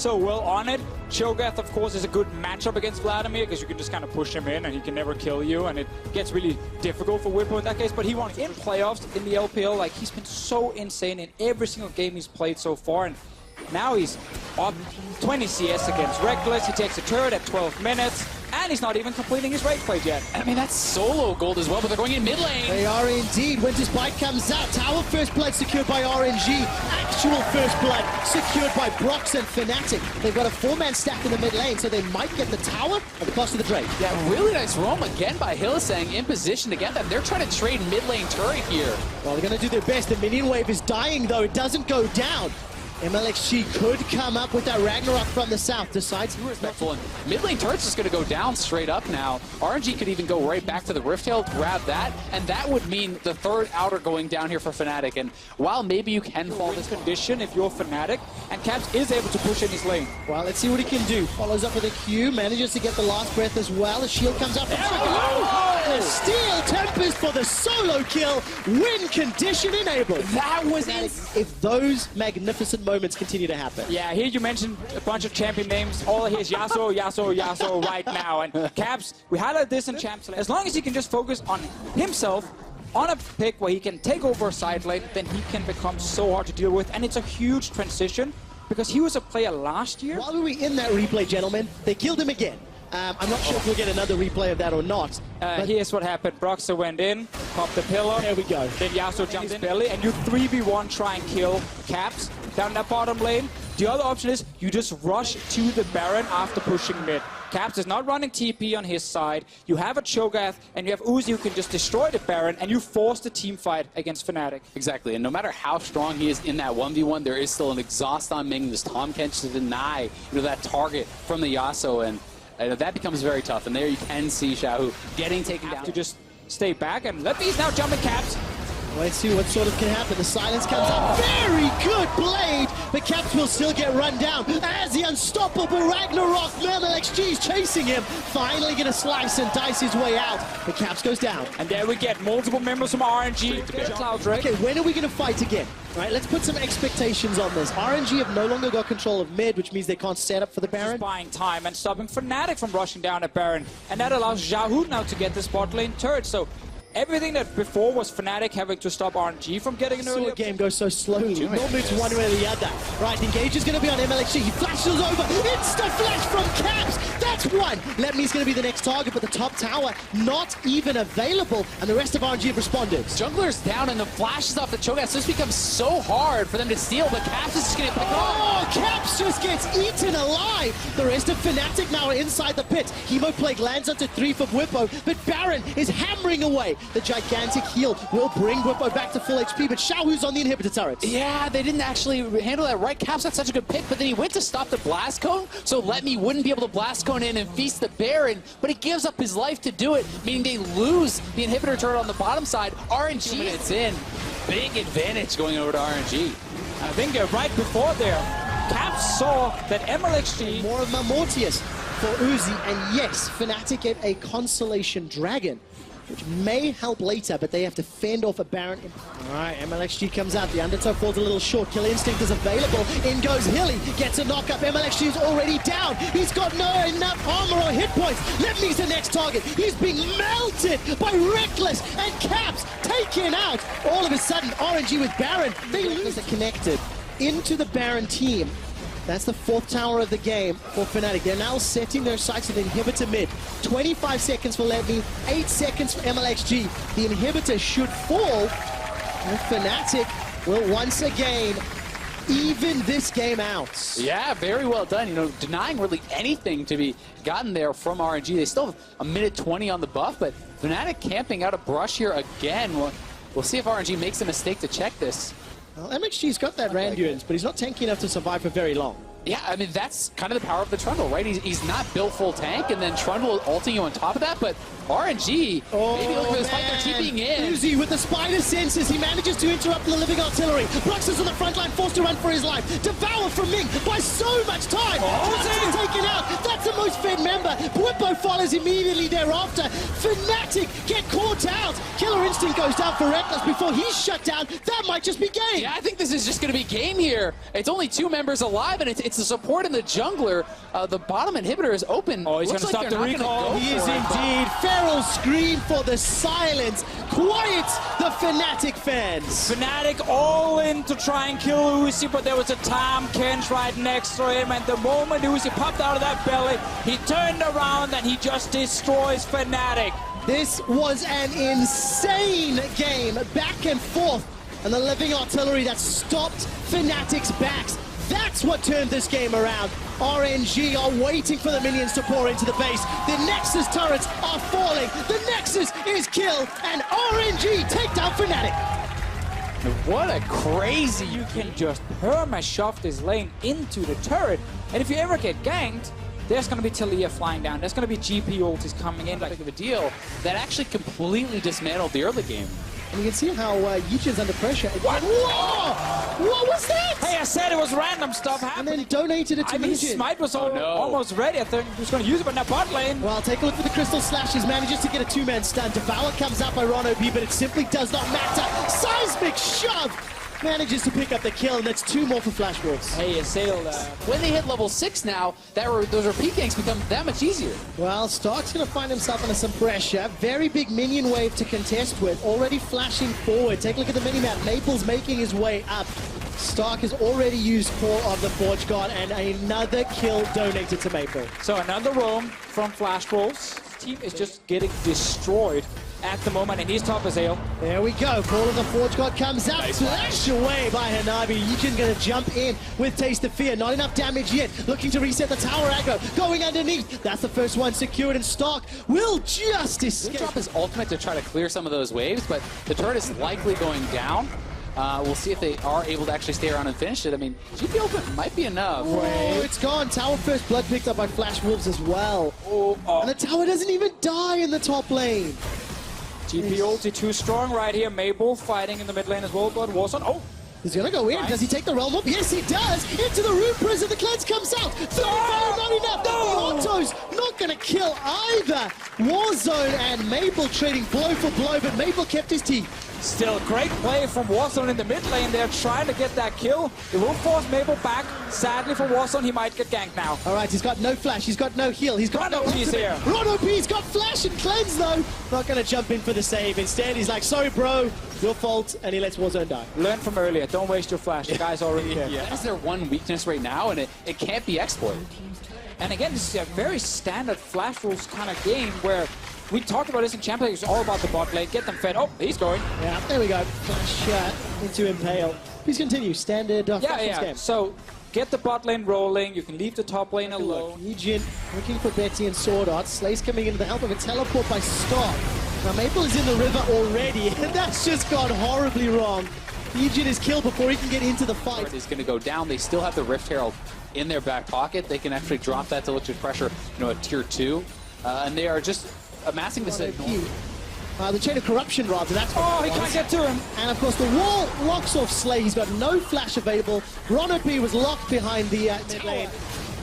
so well on it. Cho'Gath, of course, is a good matchup against Vladimir because you can just kind of push him in and he can never kill you, and it gets really difficult for Whippo in that case. But he won in playoffs in the LPL. Like, he's been so insane in every single game he's played so far, and now he's up 20 CS against Reckless. He takes a turret at 12 minutes, and he's not even completing his rage plate yet. I mean, that's solo gold as well, but they're going in mid lane. They are indeed. Winter's Bite comes out. Tower first blood secured by RNG. Actual first blood secured by Brox and Fnatic. They've got a 4-man stack in the mid lane, so they might get the tower at the cost of the Drake. Yeah, really nice roam again by Hylissang in position to get them. They're trying to trade mid lane turret here. Well, they're going to do their best. The minion wave is dying, though. It doesn't go down. MLXG could come up with that Ragnarok from the south. Decides respectful, and mid lane turret's just going to go down straight up now. RNG could even go right back to the Rift Tail, grab that, and that would mean the third outer going down here for Fnatic. And while maybe you can fall this condition if you're Fnatic, and Caps is able to push in his lane. Well, let's see what he can do. Follows up with a Q, manages to get the last breath as well. A shield comes up. And a Steel Tempest for the solo kill. Win condition enabled. That was it. If those magnificent moments continue to happen. Yeah, here you mentioned a bunch of champion names. All here is Yasuo, Yasuo, Yasuo right now. And Caps, we highlight this in Champs. As long as he can just focus on himself, on a pick where he can take over a side lane, then he can become so hard to deal with. And it's a huge transition because he was a player last year. While we were in that replay, gentlemen, they killed him again. I'm not sure if we'll get another replay of that or not. Here's what happened. Broxer went in, popped the pillar. There we go. Then Yasuo jumped in belly, and you 3v1 try and kill Caps down that bottom lane. The other option is you just rush to the Baron after pushing mid. Caps is not running TP on his side. You have a Cho'Gath, and you have Uzi who can just destroy the Baron, and you force the team fight against Fnatic. Exactly, and no matter how strong he is in that 1v1, there is still an exhaust on Ming. This Tahm Kench to deny that target from the Yasuo, and that becomes very tough. And there you can see Xiaohu getting taken down. To just stay back and let these now jumping Caps. Let's see what sort of can happen. The silence comes up. Very good blade, but Caps will still get run down as the unstoppable Ragnarok. MLXG is chasing him. Finally going to slice and dice his way out, but Caps goes down. And there we get multiple members from RNG. Cloud Drake. Okay, when are we going to fight again? All right, let's put some expectations on this. RNG have no longer got control of mid, which means they can't set up for the Baron. Just buying time and stopping Fnatic from rushing down at Baron. And that allows Xiaohu now to get the spot lane turret. So everything that before was Fnatic having to stop RNG from getting an early game goes so slowly. No moves one way or the other. Right, Engage is going to be on MLXG. He flashes over. Insta flash from Caps. That's one. Lemmi's going to be the next target, but the top tower not even available, and the rest of RNG have responded. Jungler's down, and the flashes off the Cho'Gath just becomes so hard for them to steal, but Caps is just going to pick up. Caps just gets eaten alive. The rest of Fnatic now are inside the pit. Hemo Plague lands onto 3 for Whippo, but Baron is hammering away. The gigantic heal will bring Whippo back to full HP, but Xiaohu's on the inhibitor turret. Yeah, they didn't actually handle that right. Caps had such a good pick, but then he went to stop the blast cone, so Letme wouldn't be able to blast cone in and feast the Baron, but he gives up his life to do it, meaning they lose the inhibitor turret on the bottom side. RNG minutes in. Big advantage going over to RNG. I think right before there, Caps saw that MLXG... More of Mortius for Uzi, and yes, Fnatic get a Constellation Dragon, which may help later, but they have to fend off a Baron. All right, MLXG comes out. The Undertow falls a little short. Killer Instinct is available. In goes Hilly. Gets a knockup. MLXG is already down. He's got enough armor or hit points. Lemmi's the next target. He's being melted by Reckless, and Caps taken out. All of a sudden, RNG with Baron. They lose. Are connected into the Baron team. That's the 4th tower of the game for Fnatic. They're now setting their sights to the inhibitor mid. 25 seconds for Lemmi, 8 seconds for MLXG. The inhibitor should fall, and Fnatic will once again even this game out. Yeah, very well done. You know, denying really anything to be gotten there from RNG. They still have a minute 20 on the buff, but Fnatic camping out a brush here again. We'll see if RNG makes a mistake to check this. Well, MXG's got that Randurance, but he's not tanky enough to survive for very long. Yeah, I mean, that's kind of the power of the Trundle, right? He's not built full tank, and then Trundle ulting you on top of that, but RNG, maybe look at this fight, they're TPing in. Uzi with the spider senses, he manages to interrupt the living artillery. Brox is on the front line, forced to run for his life. Devour from Ming by so much time. Tries to take taken out. That's the most fed member. Whippo follows immediately thereafter. Fnatic get caught out. Killer Instinct goes down for Reckless before he's shut down. That might just be game. Yeah, I think this is just going to be game here. It's only 2 members alive, and it's the support and the jungler. The bottom inhibitor is open. Oh, he's going to stop the recall. He is indeed. Feral scream for the silence. Quiets the Fnatic fans. Fnatic all in to try and kill Uzi, but there was a Tom Kench right next to him, and the moment Uzi popped out of that belly, he turned around and he just destroys Fnatic. This was an insane game, back and forth, and the living artillery that stopped Fnatic's backs. That's what turned this game around. RNG are waiting for the minions to pour into the base. The Nexus turrets are falling. The Nexus is killed, and RNG take down Fnatic. What a crazy, you can just perma-shove this lane into the turret, and if you ever get ganked, there's going to be Talia flying down, there's going to be GP ultis coming in. Like of a deal that actually completely dismantled the early game. And you can see how Yichin's under pressure. What? Whoa! What was that? Hey, I said it was random stuff And happening. then donated it to I mean, Yichin. Smite was no. almost ready. I thought he was going to use it, but now bot lane. Well, take a look at the Crystal Slashes. Manages to get a 2-man stun. Devour comes out by Ron OP, but it simply does not matter. Seismic shove! Manages to pick up the kill, and that's 2 more for Flash Wolves. Hey, Assail. When they hit level 6 now, those repeat ganks become that much easier. Well, Stark's going to find himself under some pressure. Very big minion wave to contest with. Already flashing forward. Take a look at the minimap. Maple's making his way up. Stark has already used Core of the Forge God, and another kill donated to Maple. So another roam from Flash Wolves. His team is just getting destroyed at the moment, and he's top Assail. There we go. Call of the Forge God comes out. Flash away by Hanabi. Yichin going to jump in with Taste of Fear. Not enough damage yet. Looking to reset the tower aggro. Going underneath. That's the first one secured, and Stark will just escape. He'll drop his ultimate to try to clear some of those waves, but the turret is likely going down. We'll see if they are able to actually stay around and finish it. I mean, GP ultimate might be enough. Oh, it's gone. Tower first blood picked up by Flash Wolves as well. Oh. And the tower doesn't even die in the top lane. GP ulti too strong right here. Mabel fighting in the mid lane as well, but Warzone. Oh, He's going to go in. Nice. Does he take the realm up? Yes, he does. Into the Rune Prison. The cleanse comes out. Fire, not enough. The Auto's not going to kill either. Warzone and Mabel trading blow for blow, but Mabel kept his teeth. still great play from Warzone in the mid lane. They're trying to get that kill. It will force Mabel back. Sadly for Warzone, he might get ganked now. All right, he's got no flash. He's got no heal. He's got no Ronopi's here. Ronopi's got flash and cleanse, though. Not going to jump in for the save. Instead, he's like, sorry, bro. Your fault. And he lets Warzone die. Learn from earlier. Don't waste your flash. The guy's already here. Yeah. That's their one weakness right now, and it can't be exploited. And again, this is a very standard Flash rules kind of game where we talked about this in Champions League. It's all about the bot lane. Get them fed. Oh, he's going. Yeah, there we go. Flash into Impale. Please continue. Standard Flash game. So get the bot lane rolling. You can leave the top lane alone. Legion looking for Betty and Sword Art. Slay's coming in with the help of a teleport by Stark. Now Maple is in the river already, and that's just gone horribly wrong. Legion is killed before he can get into the fight. Is going to go down. They still have the Rift Herald in their back pocket. They can actually drop that to Electric Pressure, at tier 2. And they are just amassing this. The Chain of Corruption, rather. That's what he can't get to him. And of course, the wall locks off Slay. He's got no flash available. Ronopi was locked behind the mid lane.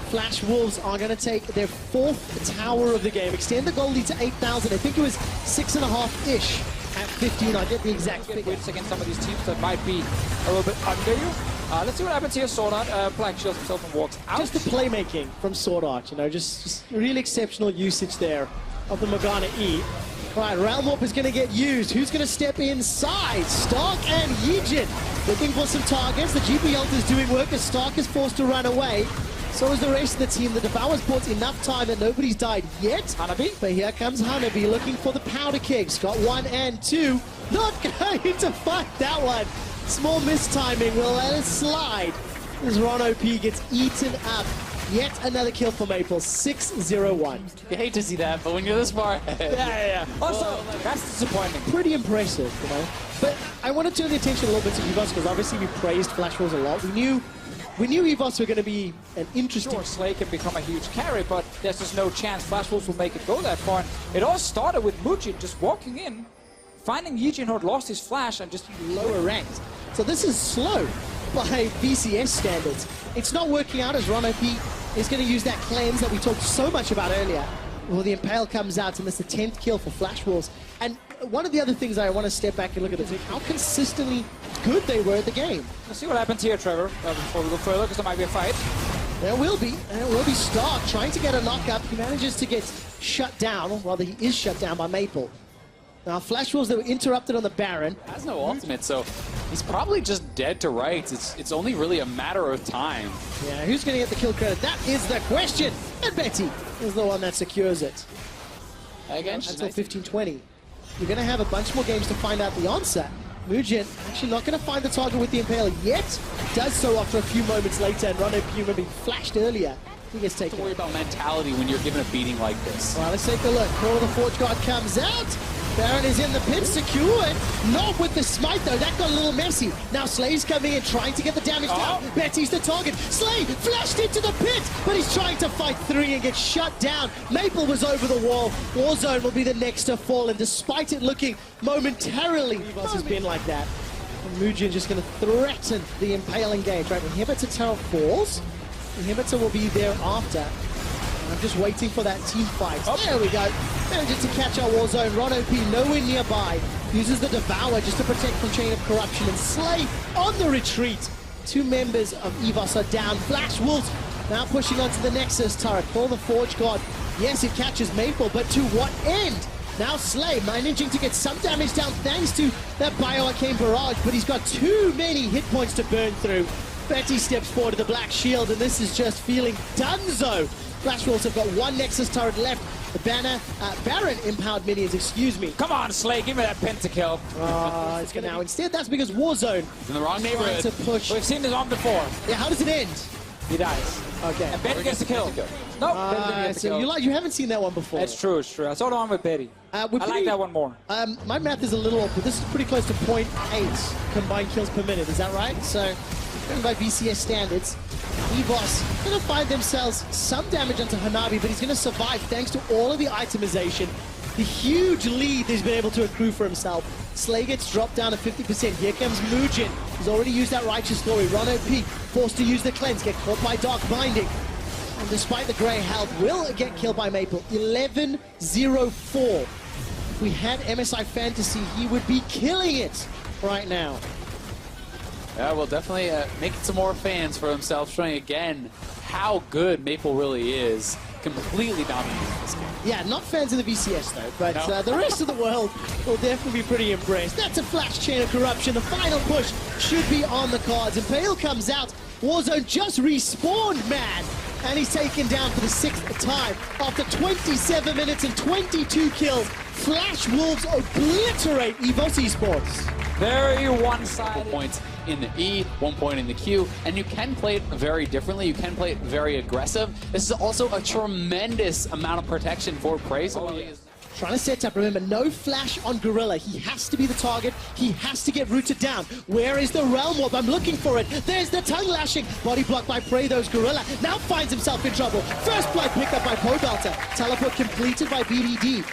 Flash Wolves are going to take their 4th tower of the game. Extend the goal lead to 8,000. I think it was 6.5-ish at 15. I get the exact figure. Wins against some of these teams that might be a little bit under you. Let's see what happens here. Sword Art, Black shields himself and walks out. Just the playmaking from Sword Art, just really exceptional usage there of the Morgana E. Right, Realm Warp is going to get used. Who's going to step inside? Stark and Yijin looking for some targets. The GP ult is doing work as Stark is forced to run away. So is the rest of the team. The Devour's bought enough time that nobody's died yet. Hanabi. But here comes Hanabi looking for the powder kegs. Got 1 and 2. Not going to fight that one. Small mistiming will let it slide as Ron OP gets eaten up. Yet another kill for Maple, 6-0-1. You hate to see that, but when you're this far ahead. Yeah. Also, that's disappointing. Pretty impressive, But I want to turn the attention a little bit to EVOS because obviously we praised Flash Rolls a lot. We knew EVOS were going to be an interesting... Sure, Slay can become a huge carry, but there's just no chance Flash Wolves will make it go that far. It all started with Mujin just walking in, finding Yijin who had lost his flash and just lower ranked. So this is slow by VCS standards. It's not working out as Ron OP is going to use that cleanse that we talked so much about earlier. Well, the Impale comes out, and that's the 10th kill for Flash Wolves. And one of the other things I want to step back and look at is how consistently good they were at the game. Let's see what happens here, Trevor, before we go further, because there might be a fight. There will be, and it will be Stark trying to get a knock-up. He manages to get shut down, or rather he is shut down by Maple. Now, Flash Wolves, they were interrupted on the Baron. Has no ultimate, so he's probably just dead to rights. It's only really a matter of time. Yeah, who's going to get the kill credit? That is the question. And Betty is the one that secures it. Again, Until 15-20. You're going to have a bunch more games to find out the answer. Mugen actually not going to find the target with the Impale yet. Does so after a few moments later, and Rono Puma being flashed earlier. He gets taken. Don't worry about mentality when you're given a beating like this. All right, let's take a look. Call of the Forge Guard comes out. Baron is in the pit, secured. Not with the smite, though. That got a little messy. Now Slay's coming in, trying to get the damage down. Betty's the target. Slay flashed into the pit, but he's trying to fight 3 and gets shut down. Maple was over the wall. Warzone will be the next to fall, and despite it looking momentarily, Evos has been like that. And Mugen just going to threaten the Impale engage. Right, Inhibitor Terror falls. Inhibitor will be there after. I'm just waiting for that team fight. There we go. Manages to catch our Warzone. Rono P nowhere nearby. Uses the Devour just to protect from Chain of Corruption. And Slay on the retreat. 2 members of EVOS are down. Flash Wolves now pushing onto the Nexus turret. Call the Forge God. Yes, it catches Maple, but to what end? Now Slay managing to get some damage down thanks to that Bioarcane Barrage, but he's got too many hit points to burn through. Betty steps forward to the Black Shield, and this is just feeling donezo. Flash Wolves have got 1 Nexus turret left. The Baron empowered minions, excuse me. Come on, Slay, give me that pentakill. It's going to now instead. That's because Warzone He's in the wrong neighborhood. to push. We've seen this on before. Yeah, how does it end? He dies. Okay. And Betty gets the kill. No, Betty didn't get the So kill. you haven't seen that one before. It's true, it's true. I saw the one with Betty. I like that one more. My math is a little off, but this is pretty close to 0.8 combined kills per minute. Is that right? So, going by VCS standards, EVOS going to find themselves some damage onto Hanabi, but he's going to survive thanks to all of the itemization. The huge lead he's been able to accrue for himself. Slay gets dropped down to 50%. Here comes Mugen. He's already used that Righteous Glory. Rono P forced to use the cleanse, get caught by Dark Binding. And despite the grey health, will get killed by Maple. 11-0-4. If we had MSI Fantasy, he would be killing it right now. Yeah, well, definitely making some more fans for himself, showing again how good Maple really is. Completely dominating this game. Yeah, not fans of the VCS though, but No. the rest of the world will definitely be pretty impressed. That's a flash Chain of Corruption. The final push should be on the cards. Impale comes out. Warzone just respawned, man. And he's taken down for the 6th time. After 27 minutes and 22 kills, Flash Wolves obliterate EVOS Esports. Very one-sided. Points in the E, 1 point in the Q, and you can play it very differently. You can play it very aggressive. This is also a tremendous amount of protection for Prey. Trying to set up, remember, no flash on Gorilla. He has to be the target. He has to get rooted down. Where is the Realm Warp? I'm looking for it. There's the tongue lashing. Body blocked by Prey, those Gorilla. Now finds himself in trouble. First blood picked up by Pobelter. Teleport completed by BDD.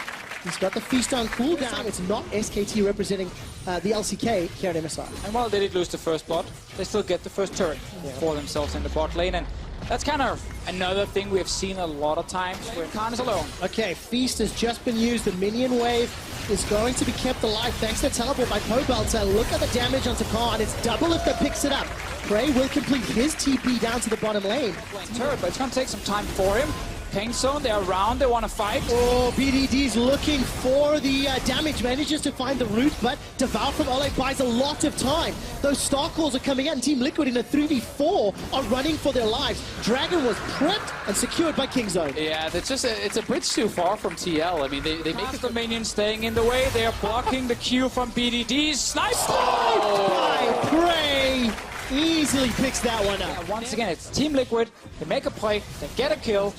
He's got the Feast on cooldown. It's not SKT representing the LCK here at MSI. And while they did lose the first blood, they still get the first turret for themselves in the bot lane. And that's kind of another thing we have seen a lot of times where Khan is alone. Okay, Feast has just been used. The minion wave is going to be kept alive thanks to teleport by Pobelter. Look at the damage onto Khan. It's double if that picks it up. Prey will complete his TP down to the bottom lane. Turret, but it's going to take some time for him. Ping zone, they're around, they want to fight. Oh, BDD's looking for the damage, manages to find the root, but Devour from Ole buys a lot of time. Those Star Calls are coming out, and Team Liquid in a 3v4 are running for their lives. Dragon was prepped and secured by Kingzone. Yeah, that's just it's a bridge too far from TL. I mean, they make The minions staying in the way, they are blocking the Q from BDD. Snipe! By Prey! Easily picks that one up. And once again, it's Team Liquid, they make a play, they get a kill,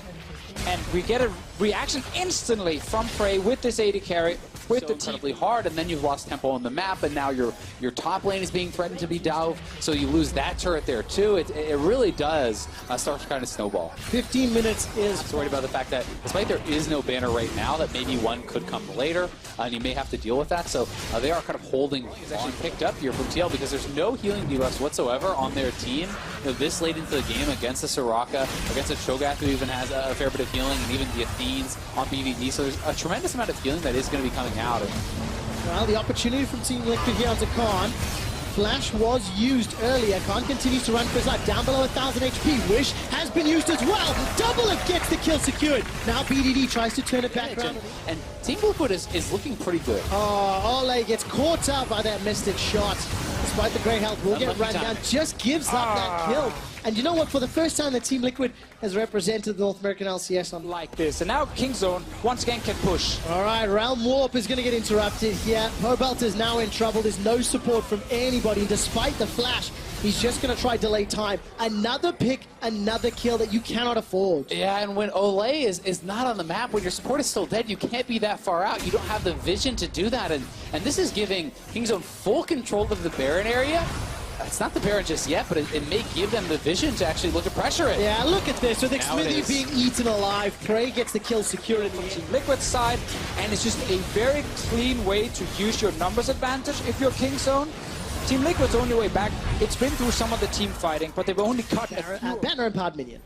and we get a reaction instantly from Prey with this AD carry. with so the incredibly hard, and then you've lost tempo on the map, and now your top lane is being threatened to be dove, so you lose that turret there too. It really does start to kind of snowball. 15 minutes is... I'm so worried about the fact that despite there is no banner right now, that maybe one could come later, and you may have to deal with that. So they are kind of holding on, picked up here from TL, because there's no healing debuffs whatsoever on their team. You know, this late into the game against the Soraka, against a Cho'Gath who even has a fair bit of healing, and even the Athenes on BVD. So there's a tremendous amount of healing that is going to be coming out. Well, the opportunity from Team Liquid here onto Khan. Flash was used earlier. Khan continues to run for his life. Down below 1,000 HP. Wish has been used as well. Double Lift gets the kill secured. Now BDD tries to turn it back around. And Team Liquid is looking pretty good. Oh, Ole gets caught out by that Mystic shot. Despite the great health, will get run down. Just gives up that kill. And you know what? For the first time, the Team Liquid has represented the North American LCS on like this. And now Kingzone once again can push. All right, Realm Warp is going to get interrupted here. Pobelt is now in trouble. There's no support from anybody. Despite the flash, he's just going to try delay time. Another pick, another kill that you cannot afford. Yeah, and when Ole is not on the map, when your support is still dead, you can't be that far out. You don't have the vision to do that. And this is giving Kingzone full control of the Baron area. It's not the Baron just yet, but it may give them the vision to actually look to pressure it. Yeah, look at this. With Xmithy being eaten alive, Prey gets the kill secured from Team Liquid's side, and it's just a very clean way to use your numbers advantage if you're Kingzone. Team Liquid's only way back, it's been through some of the team fighting, but they've only cut Banner and Pod Minion.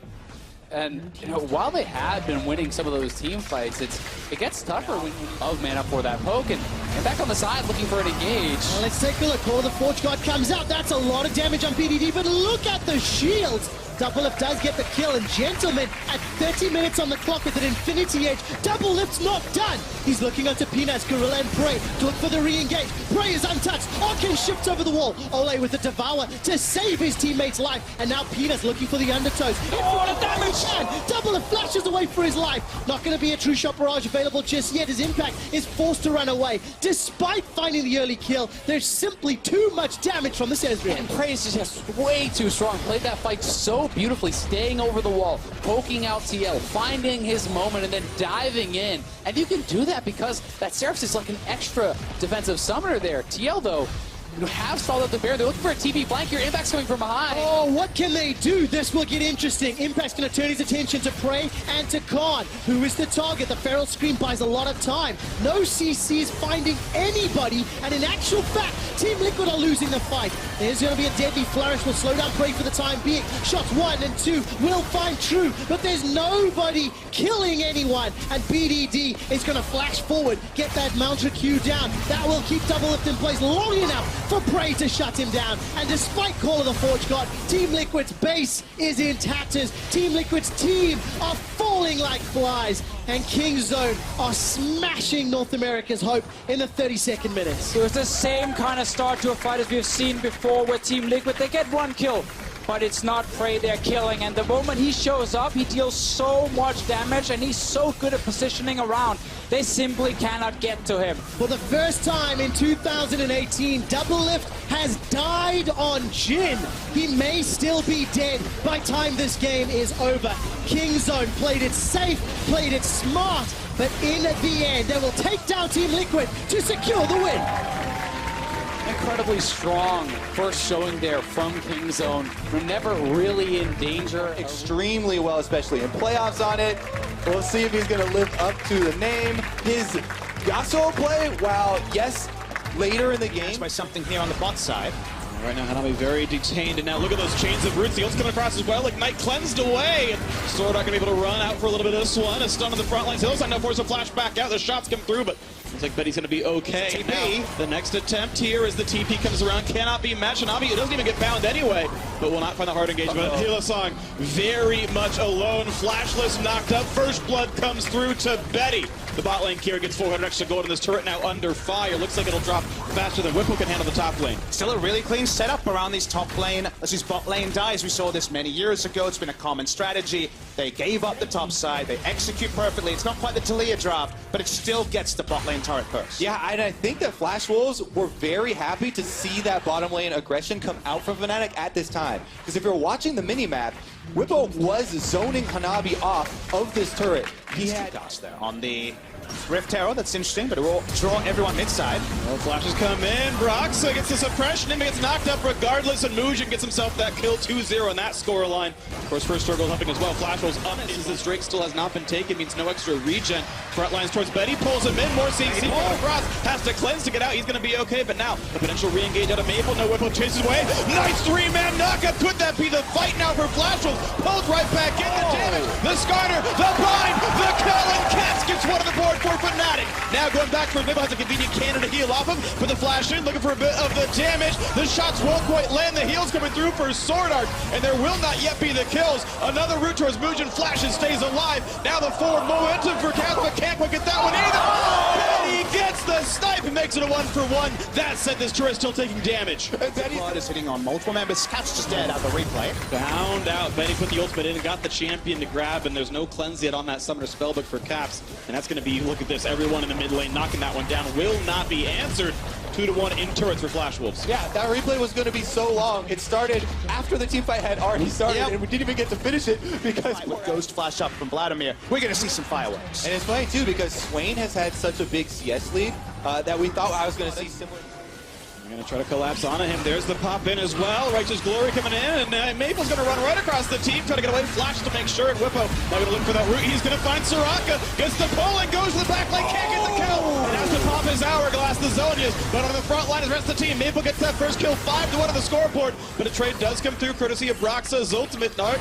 And you know, while they have been winning some of those team fights, it gets tougher when you have mana for that poke. And back on the side, looking for an engage. Well, let's take a look. Call of the Forge God comes out. That's a lot of damage on BDD, but look at the shields. Double Lift does get the kill, and Gentleman at 30 minutes on the clock with an Infinity Edge. Double Lift's not done. He's looking onto Peanuts, Gorilla, and Prey to look for the re-engage. Prey is untouched. Arkin shifts over the wall. Ole with the Devour to save his teammate's life. And now Peanuts looking for the undertows. Oh, the damage! Double Lift flashes away for his life. Not going to be a true shot barrage available just yet. His Impact is forced to run away. Despite finding the early kill, there's simply too much damage from this Ezreal. And Prey is just way too strong. Played that fight so beautifully, staying over the wall, poking out TL, finding his moment, and then diving in. And you can do that because that Seraphs is like an extra defensive summoner there. TL, though, you have stalled out the Baron. They're looking for a TP flank here. Impact's coming from behind. Oh, what can they do? This will get interesting. Impact's going to turn his attention to Prey and to Khan, who is the target. The Feral Scream buys a lot of time. No CCs finding anybody, and in actual fact, Team Liquid are losing the fight. There's going to be a deadly flourish. Will slow down Prey for the time being. Shots 1 and 2 will find True, but there's nobody killing anyone, and BDD is going to flash forward, get that Mantra Q down. That will keep Double Lift in place long enough for Prey to shut him down. And despite Call of the Forge God, Team Liquid's base is in tatters. Team Liquid's team are falling like flies, and Kingzone are smashing North America's hope in the 32nd minutes. It was the same kind of start to a fight as we've seen before with Team Liquid. They get one kill, but it's not Prey they're killing, and the moment he shows up, he deals so much damage, and he's so good at positioning around. They simply cannot get to him. For the first time in 2018, Double Lift has died on Jhin. He may still be dead by the time this game is over. Kingzone played it safe, played it smart, but in the end, they will take down Team Liquid to secure the win. Incredibly strong first showing there from Kingzone. We're never really in danger. Extremely well, especially in playoffs on it. We'll see if he's going to live up to the name. His Yasuo play, while yes, later in the game. By something here on the bot side. Right now, Hanabi very detained, and now look at those chains of roots. The ult's coming across as well, like Knight cleansed away. And Sword not going to be able to run out for a little bit of this one. A stun on the front lines. Hillside now force a flash back out. The shots come through, but looks like Betty's going to be okay. Now, the next attempt here as the TP comes around cannot be matched. Hanabi, it doesn't even get bound anyway, but will not find the hard engagement. Hillsong very much alone. Flashless knocked up. First blood comes through to Betty. The bot lane Kira gets 400 extra gold, and this turret now under fire. Looks like it'll drop faster than Whipple can handle the top lane. Still a really clean setup around these top lane. As his bot lane dies, we saw this many years ago. It's been a common strategy. They gave up the top side. They execute perfectly. It's not quite the Taliyah draft, but it still gets the bot lane turret first. Yeah, and I think that Flash Wolves were very happy to see that bottom lane aggression come out from Fnatic at this time. Because if you're watching the mini-map, Whippo was zoning Hanabi off of this turret. He had there on the Rift Arrow, that's interesting, but it will draw everyone mid-side. Well, flashes come in. Broxa gets the suppression and gets knocked up regardless, and Mujin gets himself that kill 2-0 in that scoreline. Of course, first circle helping as well. Flash rolls up as Drake still has not been taken, means no extra regen. Front lines towards Betty, pulls him in, more CC. Cross has to cleanse to get out. He's going to be okay, but now the potential re-engage out of Maple. No Whipple chases away. Nice three-man knockup. Could that be the fight now for Flash rolls? Pulled right back in. The damage, the Skarner, the bind, the kill, and Cats gets one on the board for Fnatic. Now going back for Vivo, has a convenient cannon to heal off him. For the flash in, looking for a bit of the damage. The shots won't quite land. The heals coming through for Sword Art, and there will not yet be the kills. Another route towards Mujin. Flashes, stays alive. Now the forward momentum for Cats, but can't quite get that one either. Betty gets the snipe and makes it a 1-for-1. That said, this turret still taking damage. Betty is hitting on multiple members. Cats just dead out the replay. Found out. Betty put the ultimate in and got the champion to grab, and there's no cleanse yet on that Summoner Spellbook for Caps. And that's going to be, look at this, everyone in the mid lane knocking that one down. Will not be answered. 2-1 in turrets for Flash Wolves. Yeah, that replay was going to be so long. It started after the teamfight had already started, and we didn't even get to finish it because with Ghost Flash up from Vladimir, we're going to see some fireworks. And it's funny too because Swain has had such a big CS lead that we thought I was going to see similar. They're going to try to collapse onto him. There's the pop in as well. Righteous Glory coming in, and Maple's going to run right across the team, try to get away. Flash to make sure, and Whippo now going to look for that route. He's going to find Soraka, gets the pull and goes to the back lane, can't get the kill, and has to pop his hourglass, the Zonias, but on the front line is the rest of the team. Maple gets that first kill, 5-1 on the scoreboard, but a trade does come through courtesy of Broxa's ultimate. Not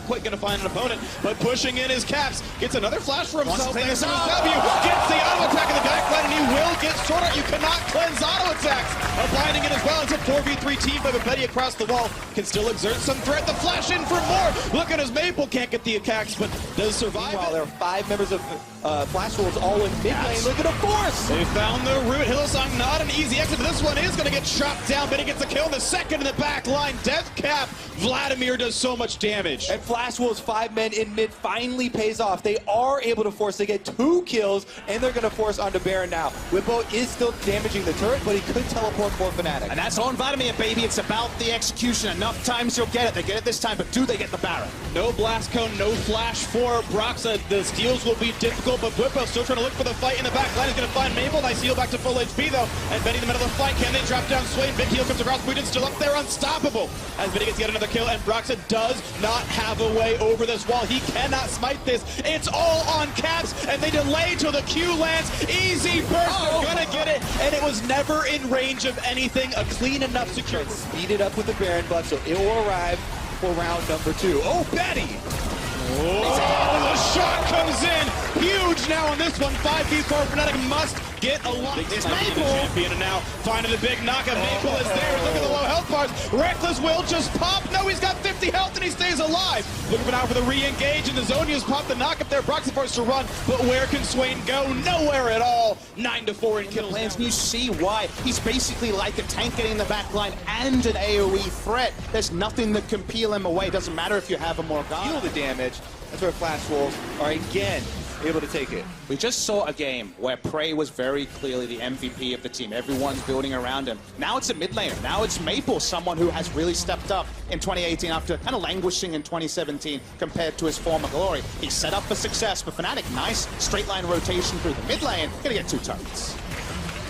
quite going to find an opponent, but pushing in his Caps, gets another flash for himself. There's W, gets the auto attack in the back line, and he will get Sword Art. You cannot cleanse auto attacks. Blinding it as well. It's a 4v3 team, but Betty across the wall can still exert some threat. The flash in for more. Look at his Maple, can't get the attacks, but does survive. While there are 5 members of Flash Wolves all in mid lane, look at a force. They found the route. Hillsong, not an easy exit, but this one is going to get chopped down. Betty gets the kill. The second in the back line. Death Cap. Vladimir does so much damage. And Flash Wolves 5 men in mid finally pays off. They are able to force. They get 2 kills, and they're going to force onto Baron now. Whippo is still damaging the turret, but he could teleport for Fnatic. And that's on Vladimir, baby. It's about the execution. Enough times you'll get it. They get it this time, but do they get the Baron? No blast cone, no flash for Broxa. The steals will be difficult, but Whippo still trying to look for the fight in the back line. He's going to find Maple. Nice heal back to full HP, though. And Betty in the middle of the fight. Can they drop down Swain? Big heal comes across. Mujin still up there, unstoppable. As Betty gets yet another kill, and Broxa does not have a way over this wall. He cannot smite this. It's all on Caps, and they delay till the Q lands. Easy burst. They're going to get it, and it was never in range of anything. A clean enough secure. Speed it up with the Baron buff, so it will arrive for round number 2. Oh, Betty! Oh, the shot comes in. Huge now on this one. 5v4. Fnatic must get a lot. It's Maple. Champion, and now finding the big knockup. Maple is there. Look at the low health bars. Reckless will just pop. No, he's got 50 health and he stays alive. Looking for now for the re-engage, and the Zonia's popped the knockup there. Broxy forced to run, but where can Swain go? Nowhere at all. 9-4 in kills. Plans, and you see why. He's basically like a tank getting in the back line and an AoE threat. There's nothing that can peel him away. Doesn't matter if you have him or Feel the damage. That's where Flash Wolves are again able to take it. We just saw a game where Prey was very clearly the MVP of the team. Everyone's building around him. Now it's a mid laner. Now it's Maple, someone who has really stepped up in 2018 after kind of languishing in 2017 compared to his former glory. He's set up for success for Fnatic. Nice straight line rotation through the mid lane. Gonna get 2 turrets.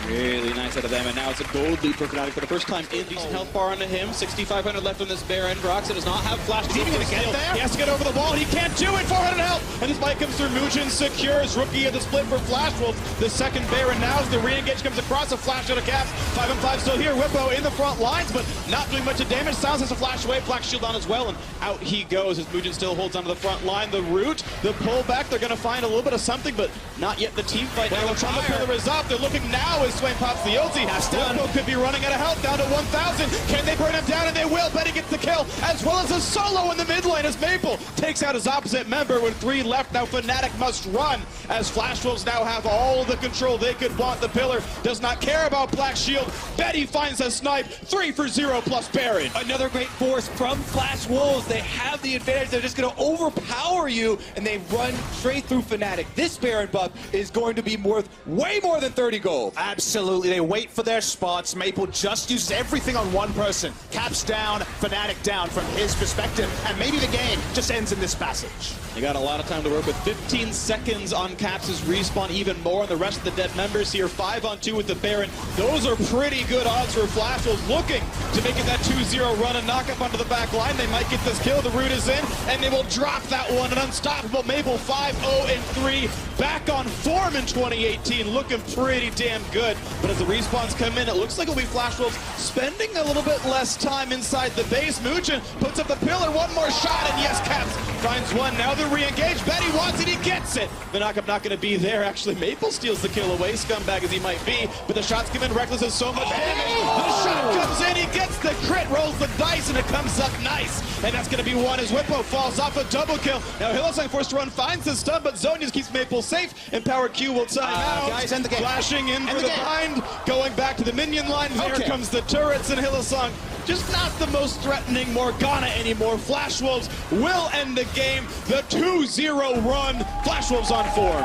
Really nice out of them, and now it's a gold lead for Fnatic for the first time in. Decent health bar onto him, 6,500 left on this Baron. Broxa does not have flash. Is he even going to get there? He has to get over the wall. He can't do it. 400 health, and this fight comes through. Mujin secures rookie of the split for Flash Wolves. The second Baron now as the re-engage comes across. A flash out of Caps. 5-on-5 still here. Whippo in the front lines, but not doing much of damage. Sounds has a flash away. Flash shield on as well, and out he goes as Mujin still holds onto the front line. The root, the pullback, they're going to find a little bit of something, but not yet the team fight. Now they're trying to pull the result. They're looking now as Swain pops the ult. Whippo could be running out of health, down to 1,000. Can they burn him down? And they will. Betty gets the kill, as well as a solo in the mid lane as Maple takes out his opposite member with 3 left. Now Fnatic must run, as Flash Wolves now have all the control they could want. The pillar does not care about Black Shield. Betty finds a snipe. 3 for 0 plus Baron. Another great force from Flash Wolves. They have the advantage. They're just going to overpower you, and they run straight through Fnatic. This Baron buff is going to be worth way more than 30 gold. Absolutely. They wait for their spots. Maple just uses everything on one person. Caps down, Fnatic down from his perspective, and maybe the game just ends in this passage. You got a lot of time. time to work with. 15 seconds on Caps' respawn, even more on the rest of the dead members here. 5-on-2 with the Baron. Those are pretty good odds for Flash Wolves looking to make it that 2-0 run and knock up onto the back line. They might get this kill. The root is in, and they will drop that one. An unstoppable Maple 5-0-3. Back on form in 2018, looking pretty damn good. But as the respawns come in, it looks like it'll be Flash Wolves spending a little bit less time inside the base. Mugen puts up the pillar, one more shot, and yes, Caps finds one. Now they're re-engaged. Betty wants it, he gets it. The knockup not going to be there. Actually, Maple steals the kill away, scumbag as he might be. But the shots come in, Reckless has so much damage. The shot comes in, he gets the crit, rolls the dice, and it comes up nice. And that's going to be one as Whippo falls off a double kill. Now Hillsong forced to run, finds the stun, but Zone just keeps Maple safe. And Power Q will time out. Guys, end the game. Flashing in End for the the game. bind, going back to the minion line. There comes the turrets, and Hillsong just not the most threatening Morgana anymore. Flash Wolves will end the game. The 2-0 run. Flash Wolves on form.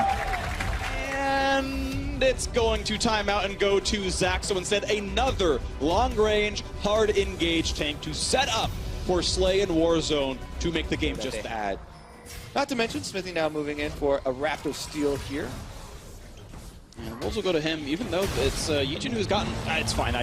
And it's going to time out and go to Zach. So instead, another long-range, hard-engaged tank to set up for Slay and Warzone to make the game just that. Had. Not to mention, Smithy now moving in for a Raptor steal here. And Wolves will go to him, even though it's Yijin who's gotten. It's fine.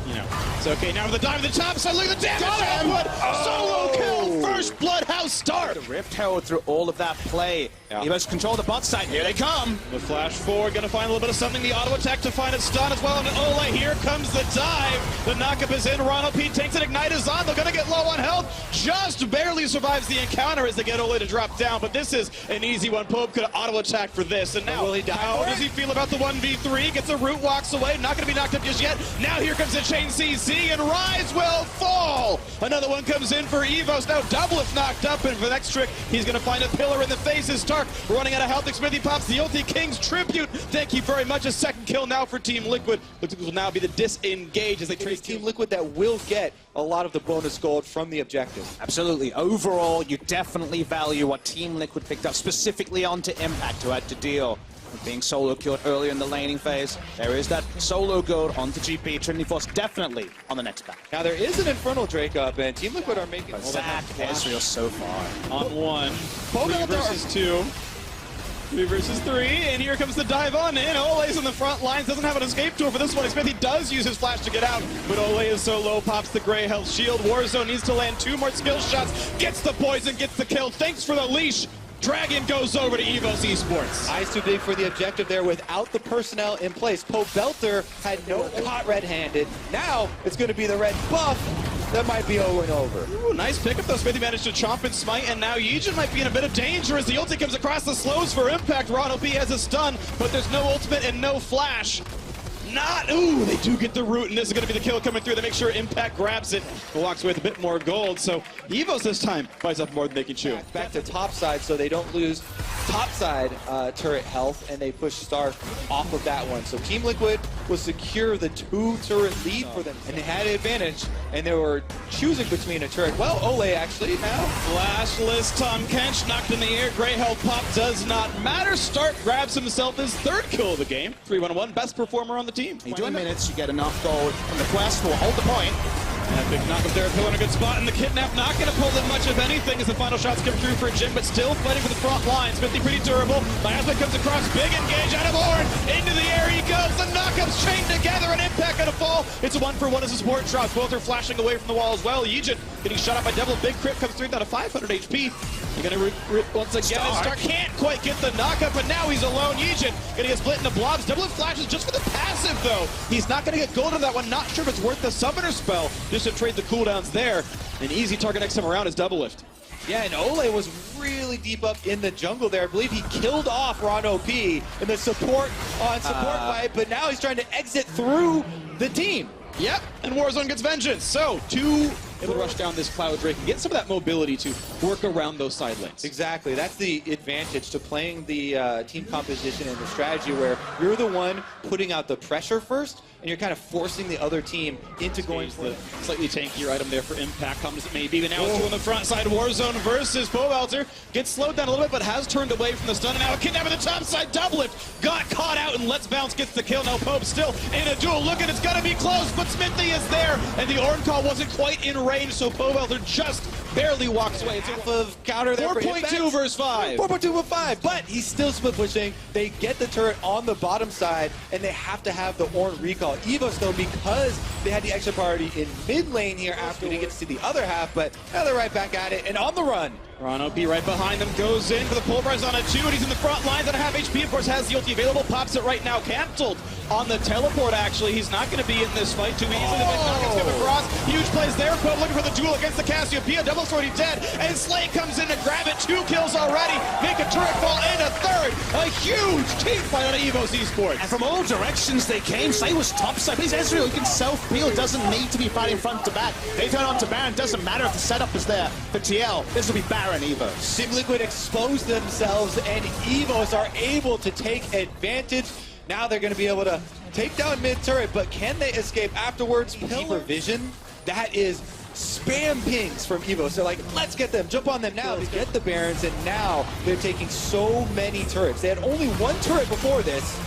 It's okay. Now with the dive at the top side, look at the damage! Blood. Solo kill! First Bloodhouse start! The Rift Herald through all of that play. He must control the bot side. Here they come. The flash forward, gonna find a little bit of something. The auto attack to find a stun as well. And Ole, here comes the dive. The knockup is in. Ronald P takes it. Ignite is on. They're gonna get low on health. Just barely survives the encounter as they get Ole to drop down. But this is an easy one. Pope could auto attack for this. And now, will he die how for does it? he feel about the 1v3? Gets a root, walks away. Not gonna be knocked up just yet. Now here comes the chain CC, and Rise will fall. Another one comes in for Evos. Now double if knocked up, and for the next trick, he's gonna find a pillar in the face. Is Stark running out of health. Smithy pops the ulti. King's tribute. Thank you very much. A second kill now for Team Liquid. Looks like it will now be the disengage as they trace Team Liquid that will get a lot of the bonus gold from the objective. Absolutely. Overall, you definitely value what Team Liquid picked up, specifically onto Impact, who had to deal with being solo killed earlier in the laning phase. There is that solo gold onto GP. Trinity Force definitely on the next pack. Now there is an Infernal Drake up, and Team Liquid are making Zach Ezreal so far. on one. Pope 3 out there. versus 2. 3 versus 3, and here comes the dive on in. Ole's on the front lines, doesn't have an escape tool for this one. Smithy does use his flash to get out, but Ole is so low, pops the gray health shield. Warzone needs to land 2 more skill shots, gets the poison, gets the kill. Thanks for the leash. Dragon goes over to Evos Esports. Eyes too big for the objective there without the personnel in place. Pope Belter had no caught red-handed. Now it's going to be the red buff that might be over and over. Ooh, nice pickup though. Smithy managed to chomp and smite, and now Yijin might be in a bit of danger as the ulti comes across the slows for impact. Ronald B has a stun, but there's no ultimate and no flash. Ooh, they do get the root, and this is going to be the kill coming through. They make sure Impact grabs it and walks away with a bit more gold. So Evos this time buys up more than they can chew. Back to top side so they don't lose top side turret health, and they push Stark off of that one. So Team Liquid will secure the 2 turret lead for them, and they had an advantage, and they were choosing between a turret. Well, Ole actually now. Flashless Tom Kench knocked in the air. Gray health pop does not matter. Stark grabs himself his 3rd kill of the game. 3-1-1, best performer on the team. 20 minutes, you get enough gold from the quest will hold the point. And a big knock up there, Pillar in a good spot, and the Kidnap not going to pull in much of anything as the final shots come through for Jin, but still fighting for the front line. Smithy pretty durable. Miasma comes across, big engage out of Ornn. Into the air he goes, the knockup's chained together, and Impact gonna fall. It's a 1-for-1 as a support drop. Both are flashing away from the wall as well. Yijin getting shot up by Devil. Big crit comes through down to 500 HP. You're gonna once again, Stark can't quite get the knockup, but now he's alone. Yijin gonna get split into blobs. Devil flashes just for the passive though. He's not gonna get gold on that one. Not sure if it's worth the summoner spell just to trade the cooldowns there. An easy target next time around is Double Lift. Yeah, and Ole was really deep up in the jungle there. I believe he killed off Ron OP in the support fight, but now he's trying to exit through the team. Yep, and Warzone gets vengeance. So, 2 able to rush down this Cloud Drake and get some of that mobility to work around those side lanes. Exactly. That's the advantage to playing the team composition and the strategy where you're the one putting out the pressure first, and you're kind of forcing the other team into going for the slightly tankier item there for Impact, comes as it may be, but now it's 2 on the front side. Warzone versus Povelter gets slowed down a little bit, but has turned away from the stun, and now a Kidnap on the top side. Double Lift got caught out, and Let's Bounce gets the kill. Now Pope still in a duel. Look at it's gonna be close, but Smithy is there, and the Ornn call wasn't quite in range, so Povelter just barely walks away. It's half of counter there for 4.2 versus 5. 4.2 with 5, but he's still split pushing. They get the turret on the bottom side, and they have to have the Ornn recall. Evos, though, because they had the extra priority in mid lane here after he gets to the other half, but now they're right back at it and on the run. Rano B right behind them, goes in for the pulverize on a 2, and he's in the front lines at a half HP. Of course, has the ulti available, pops it right now, canceled on the teleport. Actually, he's not going to be in this fight too easily. The Knockout's coming across, huge plays there. Pope looking for the duel against the Cassiopeia. Devil's already dead, and Slay comes in to grab it. 2 kills already, make a turret fall in a third. A huge team fight on Evos Esports. And from all directions they came. Slay was topside, but he's Ezreal. He can self-peel, doesn't need to be fighting front to back. They turn on to Baron, doesn't matter if the setup is there. For TL, this will be Baron Evos. Team Liquid exposed themselves, and Evos are able to take advantage. Now they're going to be able to take down mid turret, but can they escape afterwards? Deeper vision, that is spam pings from Evos. They're like, let's get them, jump on them now. They get the Barons, and now they're taking so many turrets. They had only 1 turret before this.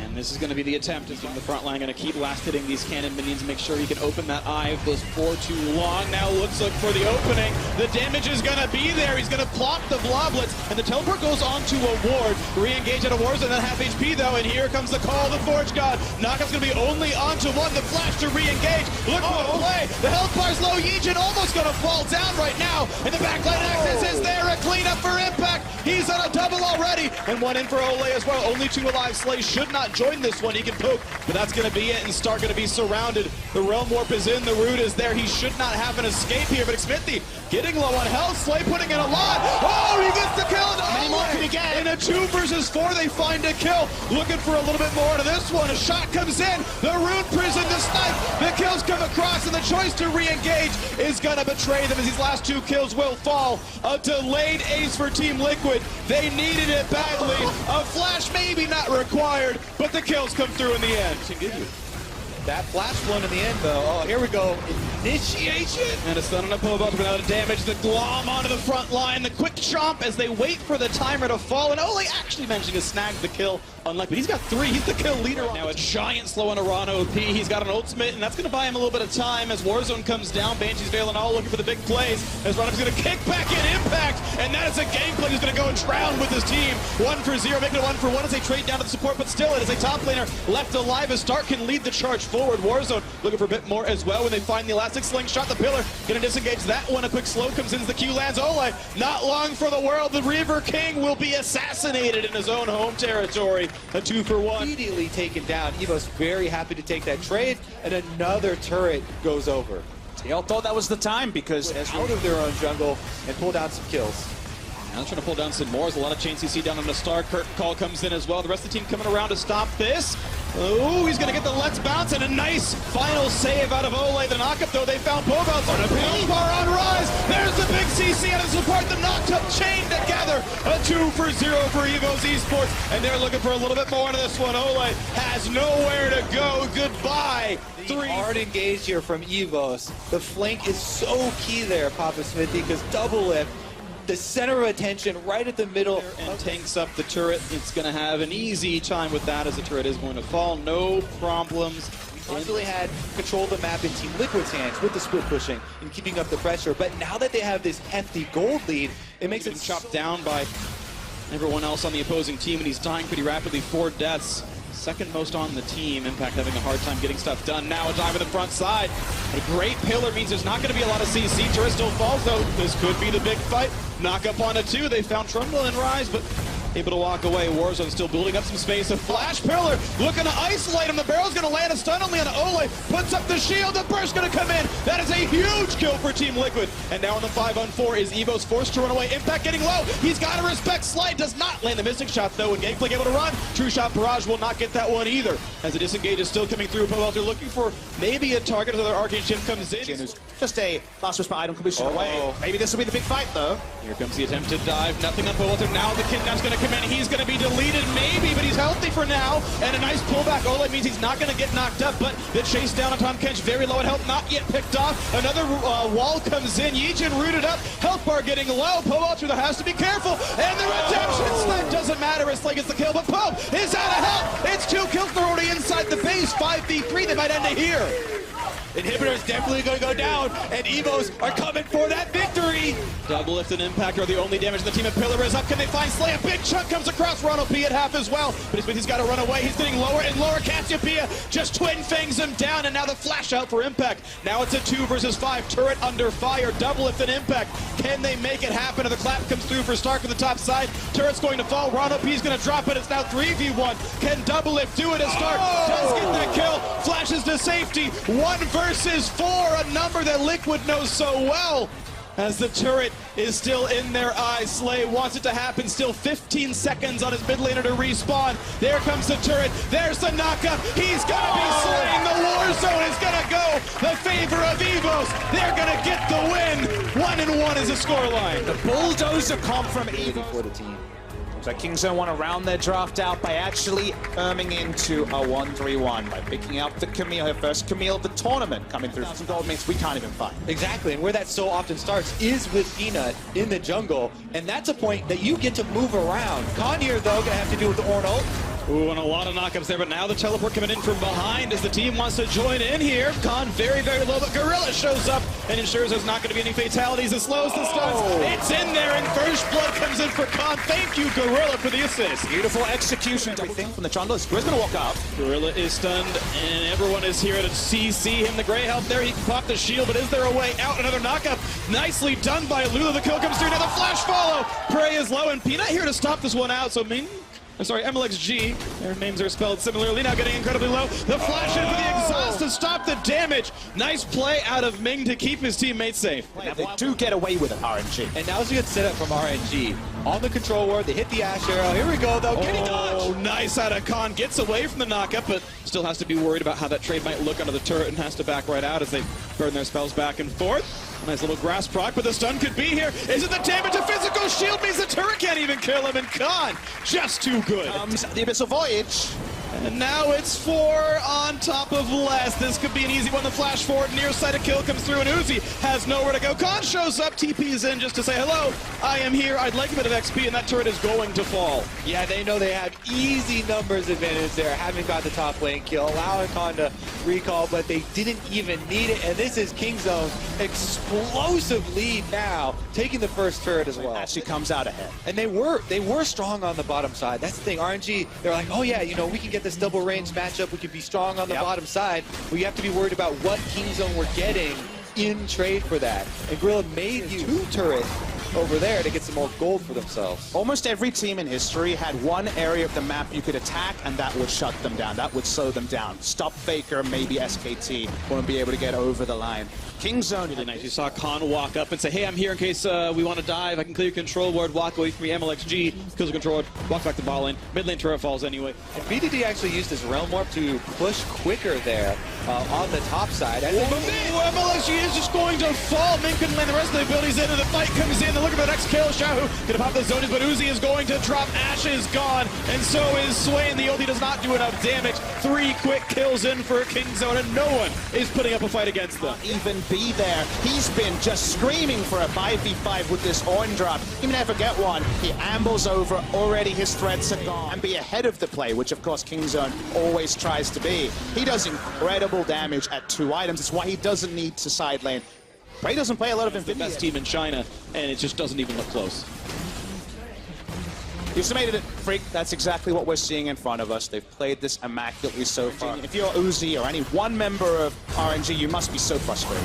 And this is going to be the attempt. From the front line, going to keep last hitting these cannon minions, make sure he can open that eye if goes for too long. Now looks like for the opening. The damage is going to be there. He's going to plot the bloblets, and the teleport goes on to a ward. Re-engage at a Warzone at half HP though, and here comes the call of the Forge God. Knockout's going to be only onto 1. The flash to re-engage. Look for the play. The health bar's low. Yijin almost going to fall down right now, and the backline access is there. A cleanup for Impact. He's on a double already, and 1 in for Ole as well. Only 2 alive. Slay should not join this one. He can poke, but that's going to be it, and Star going to be surrounded. The Realm Warp is in, the root is there. He should not have an escape here, but Smithy getting low on health. Slay putting in a lot. Oh, he gets the kill. Many more can he get? In a 2 versus 4, they find a kill. Looking for a little bit more to this one. A shot comes in. The Rune Prison, the snipe. The kills come across, and the choice to re-engage is going to betray them as these last 2 kills will fall. A delayed ace for Team Liquid. They needed it badly. A flash maybe not required, but the kills come through in the end. That flash one in the end, though. Oh, here we go. Initiation. And a stun on a Pobalt without a damage. The Glom onto the front line. The quick chomp as they wait for the timer to fall. And Ole actually managing to snag the kill. Unlike, but he's got 3. He's the kill leader. Now a giant slow on Arano OP. He's got an ultimate, and that's going to buy him a little bit of time as Warzone comes down. Banshee's Veil and all looking for the big plays. As Ronald's going to kick back in Impact, and that is a gameplay who's going to go and drown with his team. 1 for 0, making it 1 for 1 as they trade down to the support, but still it is a top laner left alive as Stark can lead the charge forward. Warzone looking for a bit more as well when they find the elastic slingshot. The pillar going to disengage that one. A quick slow comes in as the Q lands. Ole, not long for the world. The Reaver King will be assassinated in his own home territory. A 2 for 1. Immediately taken down. Evos very happy to take that trade, and another turret goes over. TL thought that was the time because Out of their own jungle and pull down some kills. Now trying to pull down some more. There's a lot of chain CC down on the Star. Kurt call comes in as well. The rest of the team coming around to stop this. Oh, he's going to get the let's bounce, and a nice final save out of Ole. The knockup, though, they found Pobalt on a bar on Rise. There's the big CC out of support. The knocked up chain together. A 2 for 0 for Evos Esports, and they're looking for a little bit more into this one. Ole has nowhere to go. Goodbye. Hard engaged here from Evos. The flank is so key there, Papa Smithy, because double lift. The center of attention right at the middle. And tanks up the turret. It's going to have an easy time with that as the turret is going to fall. No problems. Constantly had control of the map in Team Liquid's hands with the split pushing and keeping up the pressure. But now that they have this hefty gold lead, it makes it chopped down by everyone else on the opposing team, and he's dying pretty rapidly. 4 deaths. Second most on the team. Impact having a hard time getting stuff done. Now a dive in the front side. A great pillar means there's not going to be a lot of CC. Turret still falls, though. This could be the big fight. Knock up on a 2. They found Trundle and Rise, but able to walk away. Warzone still building up some space. A flash pillar looking to isolate him. The barrel's going to land a stun only on Ole. Puts up the shield. The burst going to come in. That is a huge kill for Team Liquid. And now on the 5-on-4 is Evos forced to run away. Impact getting low. He's got to respect Slide. Does not land the missing shot, though. And Gangplank able to run. True Shot Barrage will not get that one either. As the disengage is still coming through. Pobalt, they're looking for maybe a target as their Arcane Shift comes in. just a last whisper item completion away. Maybe this will be the big fight, though. Here comes the attempted dive. Nothing on Pobalt. Now the Kidnap's going to come in. He's going to be deleted, maybe, but he's healthy for now. And a nice pullback. Ole means he's not going to get knocked up, but the chase down on Tom Kench, very low in health, not yet picked off. Another wall comes in. Yijin rooted up. Health bar getting low. Pobalt has to be careful. And the redemption slip doesn't matter as Slay gets the kill, but Pope is out of health. It's 2 kills. They're already inside the base. 5v3. They might end it here. Inhibitor's definitely going to go down, and Evos are coming for that victory. Double lift and impact are the only damage. The team of Pillar is up. Can they find Slay? A big chunk comes across. Ronald P at half as well, but he's got to run away. He's getting lower and lower. Cassiopeia just twin fangs him down, and now the flash out for impact. Now it's a 2 versus 5. Turret under fire. Double lift and impact. Can they make it happen? And the clap comes through for Stark on the top side. Turret's going to fall. Ronald P's going to drop it. It's now 3v1. Can double lift do it as Stark does get that kill? Flashes to safety. 1 versus 4, a number that Liquid knows so well. As the turret is still in their eyes, Slay wants it to happen. Still 15 seconds on his mid laner to respawn. There comes the turret. There's the knockup. He's gonna be slain. The war zone is gonna go the favor of Evos. They're gonna get the win. 1-1 is the scoreline. The bulldozer comp from Evo. For the team. So Kingzone want to round their draft out by actually erming into a 1-3-1 by picking up the Camille, her first Camille of the tournament, coming through. Some gold means we can't even fight. Exactly, and where that so often starts is with Peanut in the jungle, and that's a point that you get to move around. Conyer, though, gonna have to do with the Ornn ult. Ooh, and a lot of knockups there, but now the teleport coming in from behind as the team wants to join in here. Khan very, very low, but Gorilla shows up and ensures there's not going to be any fatalities. It slows the stuns. It's in there, and first blood comes in for Khan. Thank you, Gorilla, for the assist. Beautiful execution, everything from the junglers. Grizz gonna walk up. Gorilla is stunned, and everyone is here to CC him. The gray health there, he can pop the shield, but is there a way out? Another knockup. Nicely done by Lula. The kill comes through. Now the flash follow. Prey is low, and Peanut here to stop this one out, so I'm sorry, MLXG, their names are spelled similarly, now getting incredibly low. The flash in for the exhaust to stop the damage. Nice play out of Ming to keep his teammates safe. They do get away with it, RNG. And now's a good setup from RNG. On the control ward, they hit the Ash Arrow. Here we go, though. Can he dodge? Oh, nice out of Khan. Gets away from the knockup, but still has to be worried about how that trade might look under the turret and has to back right out as they burn their spells back and forth. Nice little grass proc, but the stun could be here. Is it the damage? A physical shield means the turret can't even kill him, and Khan just too good. Comes the Abyssal Voyage. And now it's 4 on top of less. This could be an easy one. The flash forward, near sight of kill comes through, and Uzi has nowhere to go. Khan shows up, TP's in just to say, hello, I am here. I'd like a bit of XP, and that turret is going to fall. Yeah, they know they have easy numbers advantage there, having got the top lane kill, allowing Khan to recall, but they didn't even need it. And this is Kingzone's explosive lead now, taking the first turret as well. Actually comes out ahead. And they were strong on the bottom side. That's the thing. RNG, they're like, oh yeah, you know, we can get this double range matchup. We can be strong on the bottom side. But you have to be worried about what Kingzone we're getting in trade for that. And Gorilla made you 2 turrets over there to get some more gold for themselves. Almost every team in history had one area of the map you could attack, and that would shut them down. That would slow them down. Stop Faker, maybe SKT won't be able to get over the line. Kingzone. Really nice. You saw Khan walk up and say, hey, I'm here in case we want to dive. I can clear control ward, walk away from me. MLXG kills the control ward, walks back to ball lane. Mid lane turret falls anyway. And BDD actually used his Realm Warp to push quicker there on the top side. MLXG is just going to fall. Ming couldn't land the rest of the abilities in, and the fight comes in. And look at the next kill. Shahu gonna pop the zonies, but Uzi is going to drop. Ashe is gone, and so is Swain. The ulti does not do enough damage. 3 quick kills in for Kingzone, and no one is putting up a fight against them. Even be there. He's been just screaming for a 5v5 with this Ornn drop. He may never get one. He ambles over. Already his threats are gone. And be ahead of the play, which of course Kingzone always tries to be. He does incredible damage at 2 items. It's why he doesn't need to side lane. Prey doesn't play a lot of Invitational. The best team in China, and it just doesn't even look close. You estimated it, Freak. That's exactly what we're seeing in front of us. They've played this immaculately so far. If you're Uzi or any one member of RNG, you must be so frustrated.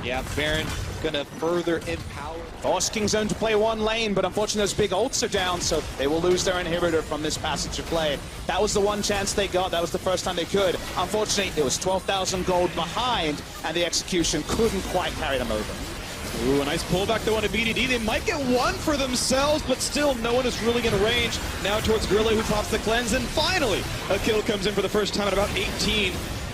Yeah, Baron gonna further empower. Force Kingzone to play 1 lane, but unfortunately those big ults are down, so they will lose their inhibitor from this passage of play. That was the one chance they got. That was the first time they could. Unfortunately, it was 12,000 gold behind, and the execution couldn't quite carry them over. Ooh, a nice pullback though on a BDD. They might get 1 for themselves, but still no one is really in range. Now towards Gorilla, who pops the cleanse, and finally a kill comes in for the first time in about 18.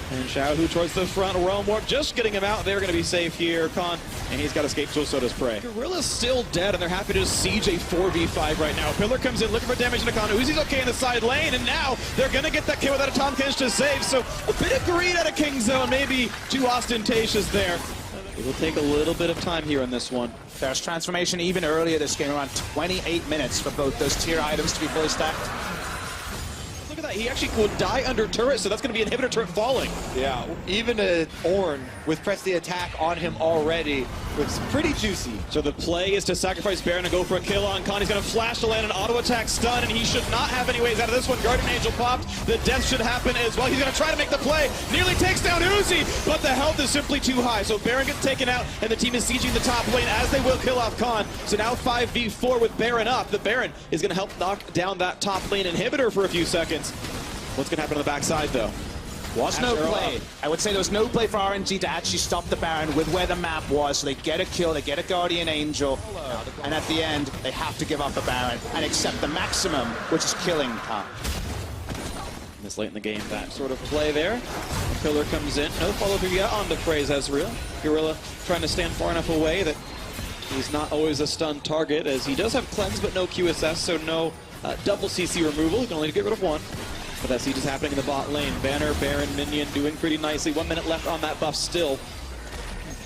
And Xiaohu towards the front, Realm Warp just getting him out. They're going to be safe here. Khan, and he's got escape, so does Prey. Gorilla's still dead, and they're happy to siege a 4v5 right now. Pillar comes in looking for damage into Khan. Uzi's okay in the side lane, and now they're going to get that kill without a Tom Kench to save. So a bit of greed out of Kingzone, maybe too ostentatious there. It will take a little bit of time here on this one. There's transformation even earlier this game, around 28 minutes for both those tier items to be fully stacked. look at that. He actually would die under turret, so that's going to be inhibitor turret falling. Yeah, even a Ornn with press the attack on him already looks pretty juicy. So the play is to sacrifice Baron and go for a kill on Khan. He's going to flash to land an auto attack stun, and he should not have any ways out of this one. Guardian Angel popped. The death should happen as well. He's going to try to make the play. Nearly takes down Uzi, but the health is simply too high. So Baron gets taken out, and the team is sieging the top lane as they will kill off Khan. So now 5v4 with Baron up. The Baron is going to help knock down that top lane inhibitor for a few seconds. What's going to happen on the backside, though? Was no play. I would say there was no play for RNG to actually stop the Baron with where the map was. So they get a kill, they get a Guardian Angel, and at the end, they have to give up the Baron and accept the maximum, which is killing Khan. This late in the game, that sort of play there. Pillar comes in. No follow through yet onto Praise Ezreal. Gorilla trying to stand far enough away that he's not always a stun target, as he does have cleanse but no QSS, so no double CC removal. He can only get rid of one. But that siege is happening in the bot lane. Banner, Baron, Minion doing pretty nicely. 1 minute left on that buff still.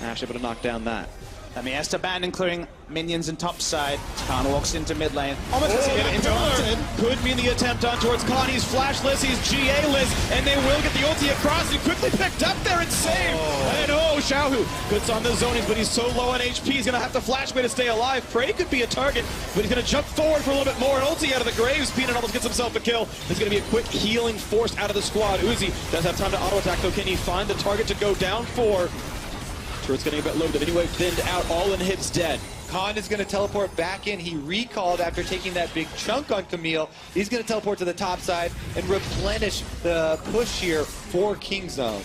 Ash able to knock down that. I mean, Esther Bandon clearing minions in top side. Khan walks into mid lane. Almost has to get interrupted. Could mean the attempt on towards Khan. He's flashless, he's GA-less, and they will get the ulti across. He quickly picked up there and saved. And Xiaohu puts on the zonies, but he's so low on HP, he's going to have to flash away to stay alive. Prey could be a target, but he's going to jump forward for a little bit more. An ulti out of the graves. Peanut almost gets himself a kill. There's going to be a quick healing forced out of the squad. Uzi does have time to auto-attack, though. Can he find the target to go down for? Turret's getting a bit low, but anyway, thinned out. All inhibs dead. Khan is going to teleport back in. He recalled after taking that big chunk on Camille. He's going to teleport to the top side and replenish the push here for Kingzone.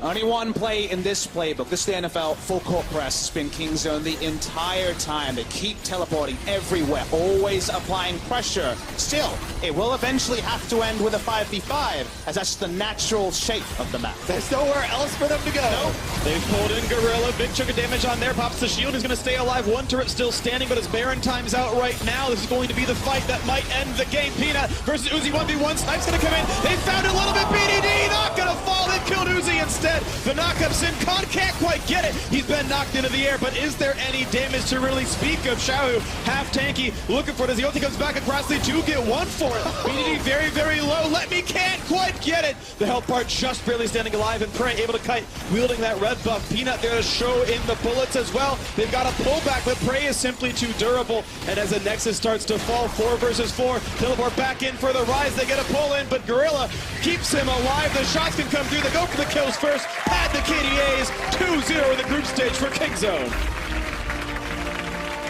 Only one play in this playbook. This is the NFL full court press. It's been Kingzone the entire time. They keep teleporting everywhere, always applying pressure. Still, it will eventually have to end with a 5v5, as that's the natural shape of the map. There's nowhere else for them to go. Nope. They've pulled in Gorilla. Big chunk of damage on there. Pops the shield. He's going to stay alive. One turret still standing, but as Baron times out right now, this is going to be the fight that might end the game. Peanut versus Uzi 1v1. Snipe's going to come in. They found it a little bit. BDD not going to fall. They killed Uzi instead. The knockup's in. Khan can't quite get it. He's been knocked into the air, but is there any damage to really speak of? Xiaohu, half tanky, looking for it as the ulti comes back across. They do get one for it. BDD very, very low. Let me can't quite get it. The health part just barely standing alive, and Prey able to kite, wielding that red buff. Peanut there to show in the bullets as well. They've got a pullback, but Prey is simply too durable. And as the Nexus starts to fall, 4 versus 4, teleport back in for the rise. They get a pull in, but Gorilla keeps him alive. The shots can come through. They go for the kills first. Had the KDAs 2-0 in the group stage for Kingzone.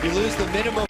You lose the minimum.